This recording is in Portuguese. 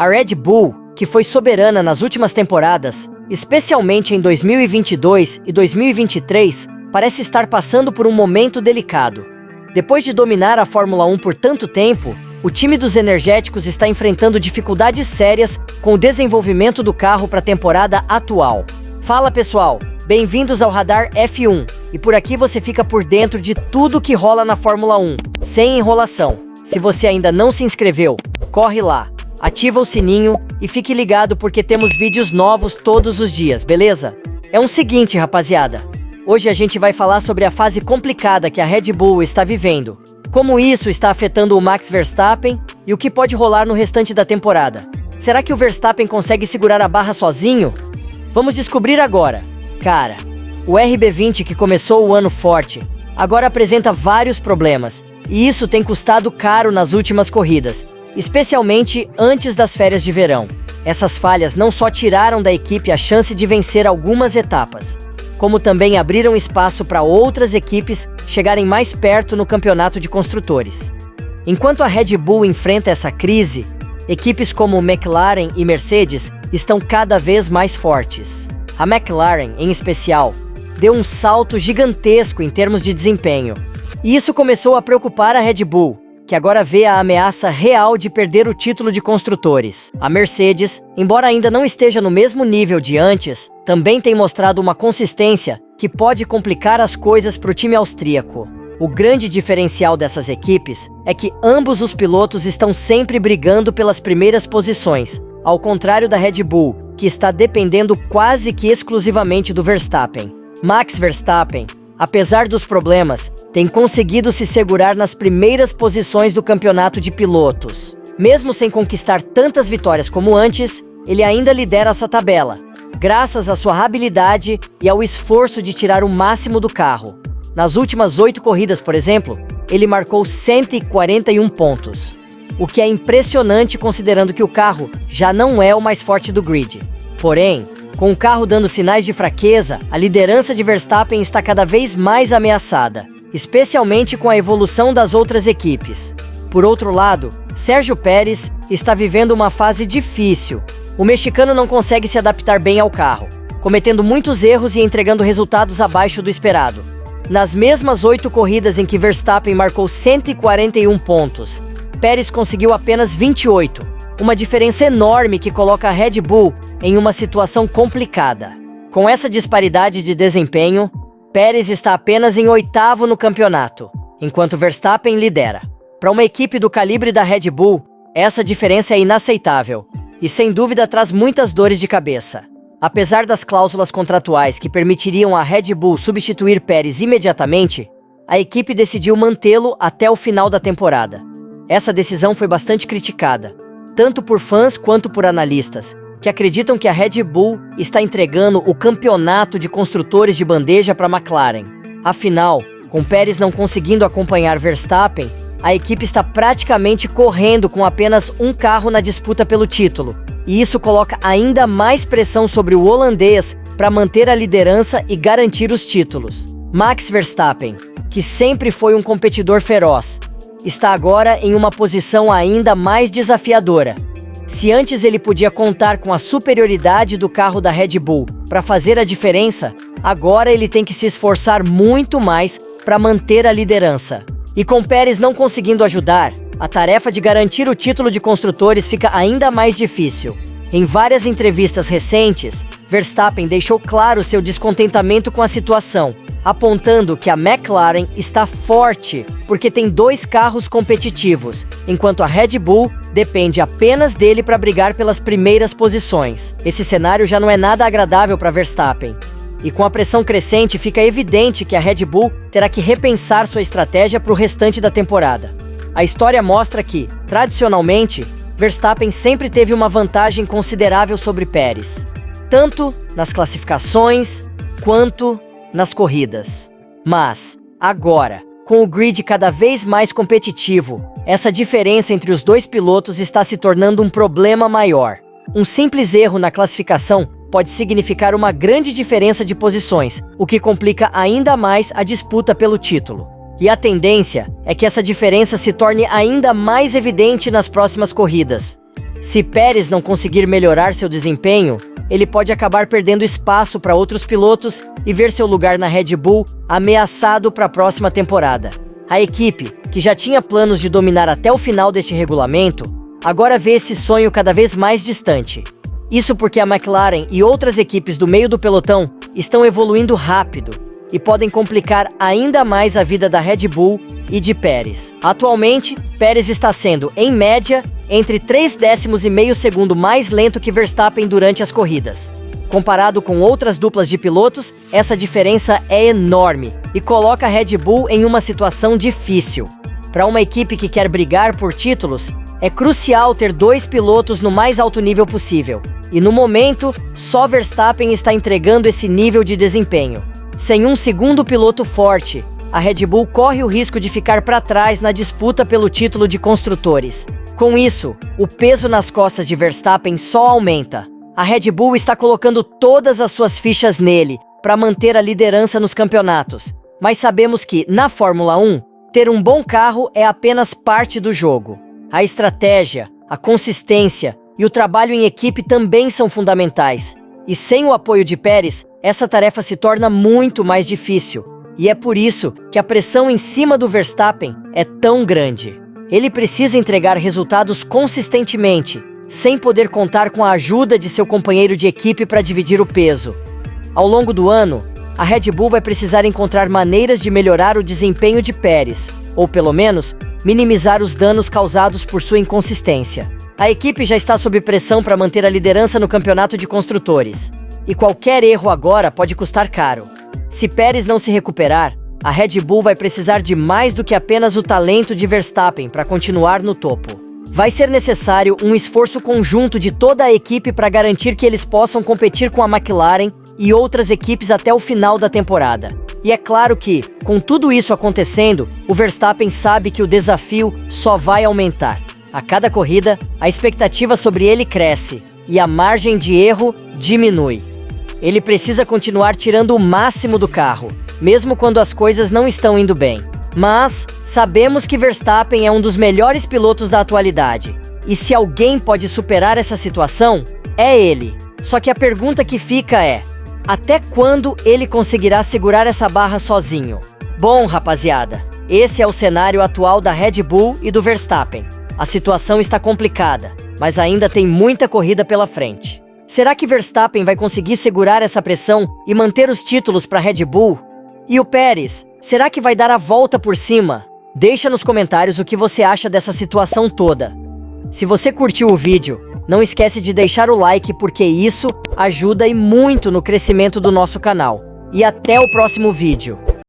A Red Bull, que foi soberana nas últimas temporadas, especialmente em 2022 e 2023, parece estar passando por um momento delicado. Depois de dominar a Fórmula 1 por tanto tempo, o time dos energéticos está enfrentando dificuldades sérias com o desenvolvimento do carro para a temporada atual. Fala pessoal, bem-vindos ao Radar F1, e por aqui você fica por dentro de tudo que rola na Fórmula 1, sem enrolação. Se você ainda não se inscreveu, corre lá, ativa o sininho e fique ligado porque temos vídeos novos todos os dias, beleza? É o seguinte, rapaziada, hoje a gente vai falar sobre a fase complicada que a Red Bull está vivendo, como isso está afetando o Max Verstappen e o que pode rolar no restante da temporada. Será que o Verstappen consegue segurar a barra sozinho? Vamos descobrir agora. Cara, o RB20 que começou o ano forte, agora apresenta vários problemas, e isso tem custado caro nas últimas corridas, especialmente antes das férias de verão. Essas falhas não só tiraram da equipe a chance de vencer algumas etapas, como também abriram espaço para outras equipes chegarem mais perto no campeonato de construtores. Enquanto a Red Bull enfrenta essa crise, equipes como McLaren e Mercedes estão cada vez mais fortes. A McLaren, em especial, deu um salto gigantesco em termos de desempenho, e isso começou a preocupar a Red Bull, que agora vê a ameaça real de perder o título de construtores. A Mercedes, embora ainda não esteja no mesmo nível de antes, também tem mostrado uma consistência que pode complicar as coisas para o time austríaco. O grande diferencial dessas equipes é que ambos os pilotos estão sempre brigando pelas primeiras posições, ao contrário da Red Bull, que está dependendo quase que exclusivamente do Verstappen. Max Verstappen, apesar dos problemas, tem conseguido se segurar nas primeiras posições do campeonato de pilotos. Mesmo sem conquistar tantas vitórias como antes, ele ainda lidera essa tabela, graças à sua habilidade e ao esforço de tirar o máximo do carro. Nas últimas 8 corridas, por exemplo, ele marcou 141 pontos, o que é impressionante considerando que o carro já não é o mais forte do grid. Porém, com o carro dando sinais de fraqueza, a liderança de Verstappen está cada vez mais ameaçada, especialmente com a evolução das outras equipes. Por outro lado, Sérgio Pérez está vivendo uma fase difícil. O mexicano não consegue se adaptar bem ao carro, cometendo muitos erros e entregando resultados abaixo do esperado. Nas mesmas 8 corridas em que Verstappen marcou 141 pontos, Pérez conseguiu apenas 28, uma diferença enorme que coloca a Red Bull em uma situação complicada. Com essa disparidade de desempenho, Pérez está apenas em 8º no campeonato, enquanto Verstappen lidera. Para uma equipe do calibre da Red Bull, essa diferença é inaceitável e sem dúvida traz muitas dores de cabeça. Apesar das cláusulas contratuais que permitiriam a Red Bull substituir Pérez imediatamente, a equipe decidiu mantê-lo até o final da temporada. Essa decisão foi bastante criticada, tanto por fãs quanto por analistas, que acreditam que a Red Bull está entregando o campeonato de construtores de bandeja para a McLaren. Afinal, com Pérez não conseguindo acompanhar Verstappen, a equipe está praticamente correndo com apenas um carro na disputa pelo título, e isso coloca ainda mais pressão sobre o holandês para manter a liderança e garantir os títulos. Max Verstappen, que sempre foi um competidor feroz, está agora em uma posição ainda mais desafiadora. Se antes ele podia contar com a superioridade do carro da Red Bull para fazer a diferença, agora ele tem que se esforçar muito mais para manter a liderança. E com Pérez não conseguindo ajudar, a tarefa de garantir o título de construtores fica ainda mais difícil. Em várias entrevistas recentes, Verstappen deixou claro seu descontentamento com a situação, apontando que a McLaren está forte porque tem 2 carros competitivos, enquanto a Red Bull depende apenas dele para brigar pelas primeiras posições. Esse cenário já não é nada agradável para Verstappen. E com a pressão crescente, fica evidente que a Red Bull terá que repensar sua estratégia para o restante da temporada. A história mostra que, tradicionalmente, Verstappen sempre teve uma vantagem considerável sobre Pérez, tanto nas classificações quanto nas corridas. Mas, agora, com o grid cada vez mais competitivo, essa diferença entre os 2 pilotos está se tornando um problema maior. Um simples erro na classificação pode significar uma grande diferença de posições, o que complica ainda mais a disputa pelo título. E a tendência é que essa diferença se torne ainda mais evidente nas próximas corridas. Se Pérez não conseguir melhorar seu desempenho, ele pode acabar perdendo espaço para outros pilotos e ver seu lugar na Red Bull ameaçado para a próxima temporada. A equipe, que já tinha planos de dominar até o final deste regulamento, agora vê esse sonho cada vez mais distante. Isso porque a McLaren e outras equipes do meio do pelotão estão evoluindo rápido e podem complicar ainda mais a vida da Red Bull e de Pérez. Atualmente, Pérez está sendo, em média, entre 3 décimos e meio segundo mais lento que Verstappen durante as corridas. Comparado com outras duplas de pilotos, essa diferença é enorme e coloca a Red Bull em uma situação difícil. Para uma equipe que quer brigar por títulos, é crucial ter 2 pilotos no mais alto nível possível. E no momento, só Verstappen está entregando esse nível de desempenho. Sem um segundo piloto forte, a Red Bull corre o risco de ficar para trás na disputa pelo título de construtores. Com isso, o peso nas costas de Verstappen só aumenta. A Red Bull está colocando todas as suas fichas nele para manter a liderança nos campeonatos. Mas sabemos que, na Fórmula 1, ter um bom carro é apenas parte do jogo. A estratégia, a consistência e o trabalho em equipe também são fundamentais. E sem o apoio de Pérez, essa tarefa se torna muito mais difícil. E é por isso que a pressão em cima do Verstappen é tão grande. Ele precisa entregar resultados consistentemente, sem poder contar com a ajuda de seu companheiro de equipe para dividir o peso. Ao longo do ano, a Red Bull vai precisar encontrar maneiras de melhorar o desempenho de Pérez, ou pelo menos, minimizar os danos causados por sua inconsistência. A equipe já está sob pressão para manter a liderança no campeonato de construtores. E qualquer erro agora pode custar caro. Se Pérez não se recuperar, a Red Bull vai precisar de mais do que apenas o talento de Verstappen para continuar no topo. Vai ser necessário um esforço conjunto de toda a equipe para garantir que eles possam competir com a McLaren e outras equipes até o final da temporada. E é claro que, com tudo isso acontecendo, o Verstappen sabe que o desafio só vai aumentar. A cada corrida, a expectativa sobre ele cresce e a margem de erro diminui. Ele precisa continuar tirando o máximo do carro, mesmo quando as coisas não estão indo bem. Mas sabemos que Verstappen é um dos melhores pilotos da atualidade. E se alguém pode superar essa situação, é ele. Só que a pergunta que fica é: até quando ele conseguirá segurar essa barra sozinho? Bom, rapaziada, esse é o cenário atual da Red Bull e do Verstappen. A situação está complicada, mas ainda tem muita corrida pela frente. Será que Verstappen vai conseguir segurar essa pressão e manter os títulos para a Red Bull? E o Pérez, será que vai dar a volta por cima? Deixa nos comentários o que você acha dessa situação toda. Se você curtiu o vídeo, não esquece de deixar o like porque isso ajuda e muito no crescimento do nosso canal. E até o próximo vídeo.